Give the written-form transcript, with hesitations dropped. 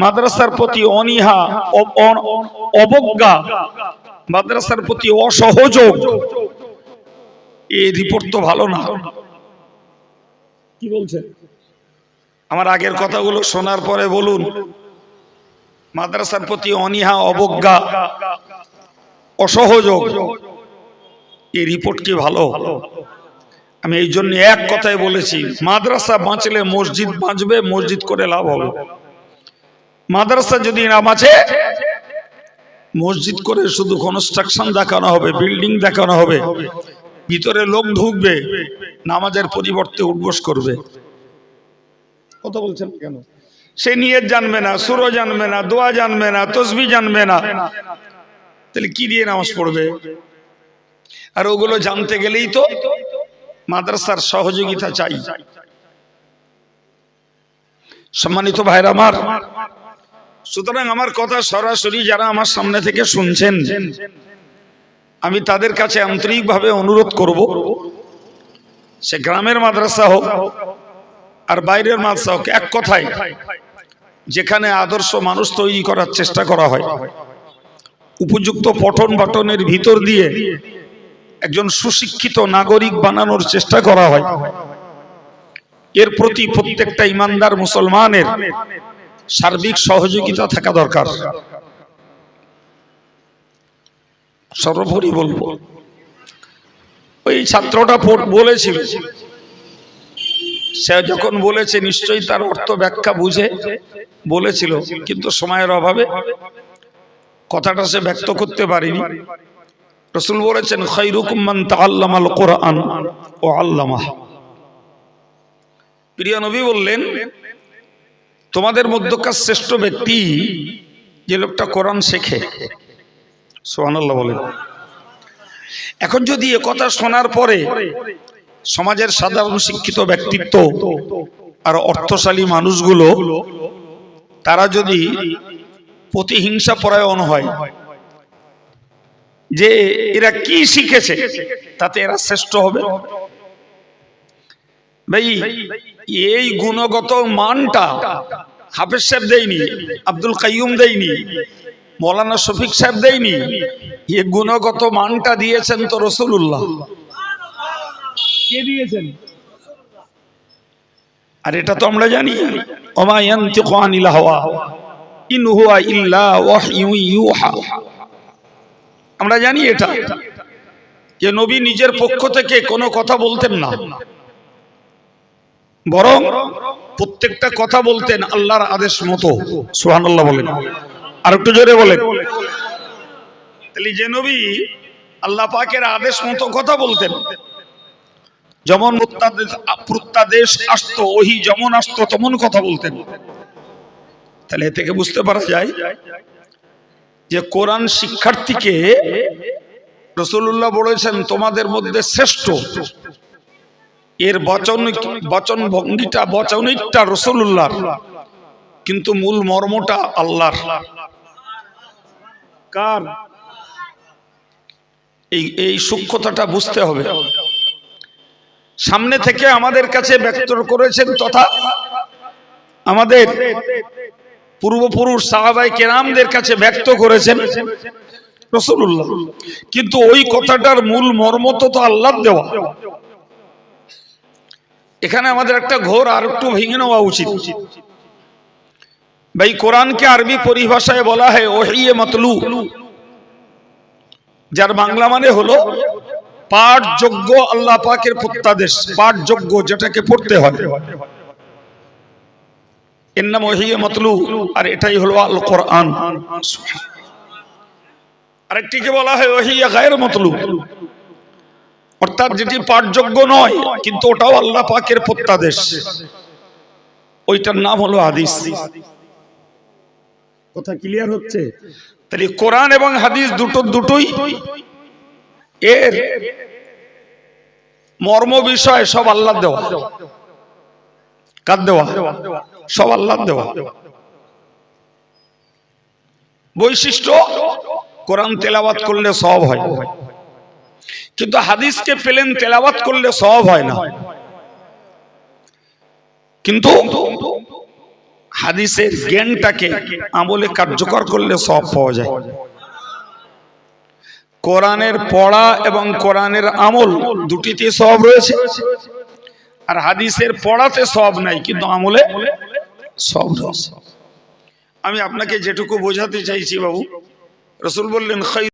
মাদ্রাসার প্রতি অনীহা, অবজ্ঞা, মাদ্রাসার প্রতি অসহযোগ, এই রিপোর্ট তো ভালো না। কি বলছেন? আমার আগের কথাগুলো শোনার পরে বলুন, মাদ্রাসার প্রতি অনীহা, অবজ্ঞা, অসহযোগ, এই রিপোর্ট কি ভালো? আমি এই জন্য এক কথায় বলেছি, মাদ্রাসা বাঁচলে মসজিদ বাঁচবে, মসজিদ করে লাভ হবে। মাদ্রাসা যদি না বাঁচে, মসজিদ করে শুধু কনস্ট্রাকশন দেখানো হবে, বিল্ডিং দেখানো হবে, ভিতরে লোক ঢুকবে, নামাজের পরিবর্তে উঠবোস করবে। কথা বলছেন কেন? সে নিয়ত জানবে না, সূরা জানবে না, দোয়া জানবে না, তাসবিহ জানবে না, তাহলে কি দিয়ে নামাজ পড়বে? আর ওগুলো জানতে গেলেই তো মাদ্রাসার সহযোগিতা চাই। সম্মানিত ভাইরা আমার, সুতরাং আমার কথা সরাসরি যারা আমার সামনে থেকে শুনছেন, আমি তাদের কাছে আন্তরিকভাবে অনুরোধ করব, সে গ্রামের মাদ্রাসা হোক আর বাইরের মাদ্রাসা হোক, এক কথায় যেখানে আদর্শ মানুষ তৈরি করার চেষ্টা করা হয়, উপযুক্ত পঠন পাঠনের ভিতর দিয়ে একজন সুশিক্ষিত নাগরিক বানানোর চেষ্টা করা হয়, এর প্রতি প্রত্যেকটা ইমানদার মুসলমানের সার্বিক সহযোগিতা থাকা দরকার। সর্বোপরি বলবো, ওই ছাত্রটা বলেছিল, সে যখন বলেছে নিশ্চয়ই তার অর্থ ব্যাখ্যা বুঝে বলেছিল, কিন্তু সময়ের অভাবে কথাটা সে ব্যক্ত করতে পারেনি। রাসূল বলেছেন, খায়রুকুম মান তাআল্লামাল কুরআন ওয়া আল্লামাহ। প্রিয় নবী বললেন, তোমাদের মধ্যকার শ্রেষ্ঠ ব্যক্তি যে লোকটা কোরআন শেখে। সুবহানাল্লাহ বলেন। এখন যদি এ কথা শোনার পরে সমাজের সাধারণ শিক্ষিত ব্যক্তিত্ব আর অর্থশালী মানুষগুলো তারা যদি প্রতিহিংসা পরায়ণ হয় যে এরা কি শিখেছে তাতে এরা শ্রেষ্ঠ হবে, ভাই এই গুণগত মানটা হাফেজ সাহেব দেয়নি, আব্দুল কাইয়ুম দেয়নি, মৌলানা শফিক সাহেব দেয়নি, এই গুণগত মানটা দিয়েছেন তো রাসূলুল্লাহ। কে দিয়েছেন? আর এটা তো আমরা জানি, ওমা ইয়ানতিকু আনিল হাওয়া ইন হুয়া ইল্লা ওয়াহয়ু ইউহা। আমরা জানি এটা, যে নবী নিজের পক্ষ থেকে কোনো কথা বলতেন না, বরং প্রত্যেকটা কথা বলতেন আল্লাহর আদেশ মতো। সুবহানাল্লাহ বলেন, আর একটু জোরে বলেন। তাহলে যে নবী আল্লাহ পাকের আদেশ মতো কথা বলতেন, যেমন প্রত্যাদেশ আসতো, ওহী যেমন আসতো তেমন কথা বলতেন, তাহলে এ থেকে বুঝতে পারা যায় যে কোরআন শিক্ষার্থীকে রাসূলুল্লাহ বলেছেন তোমাদের মধ্যে শ্রেষ্ঠ। এর বচন ভঙ্গিটা, বচনিকটা রাসূলুল্লাহর, কিন্তু মূল মর্মটা আল্লাহর। কার? এই সূক্ষ্মতাটা বুঝতে হবে। সামনে থেকে আমাদের কাছে ব্যক্ত করেছেন তথা আমাদের পূর্বপুরুষ সাহাবায়ে কেরামদের কাছে ব্যক্ত করেছেন রাসূলুল্লাহ, কিন্তু ওই কথাটার মূল মর্ম তো আল্লাহর দেওয়া। এখানে আমাদের একটা ঘোর আর একটু ভেঙে নেওয়া উচিত। ভাই কোরআনকে আরবি পরিভাষায় বলা হয় ওহিয়ে মাতলু, যার বাংলা মানে হলো পাঠযোগ্য, আল্লাহ পাকের প্রত্যাদেশ, পাঠযোগ্য যেটাকে পড়তে হয়, এর নাম ওহিয়ে মাতলু, আর এটাই হলো আল কোরআন। আরেকটিকে বলা হয় ওহিয়ে গায়র মাতলু, অর্থাৎ যেটি পাঠযোগ্য নয় কিন্তু ওটাও আল্লাহ পাকের প্রত্যাদেশ, ওইটার নাম হলো হাদিস। কথা ক্লিয়ার হচ্ছে? তাহলে কোরআন এবং হাদিস দুটোই এর মর্ম বিষয় সব আল্লাহর দেওয়া। কার দেওয়া? সব আল্লাহর দেওয়া। বৈশিষ্ট্য, কোরআন তেলাওয়াত করলে সওয়াব হয়, কিন্তু হাদিসকে প্লেন তেলাওয়াত করলে সওয়াব হয় না। কিন্তু হাদিসের জ্ঞানটাকে আমলে কার্যকর করলে সওয়াব পাওয়া যায়। কোরআনের পড়া এবং কোরআনের আমল দুটিতে সওয়াব রয়েছে, আর হাদিসের পড়াতে সওয়াব নাই কিন্তু আমলে সওয়াব রয়েছে। আমি আপনাকে যেটুকু বোঝাতে চাইছি বাবু, রাসূল বললেন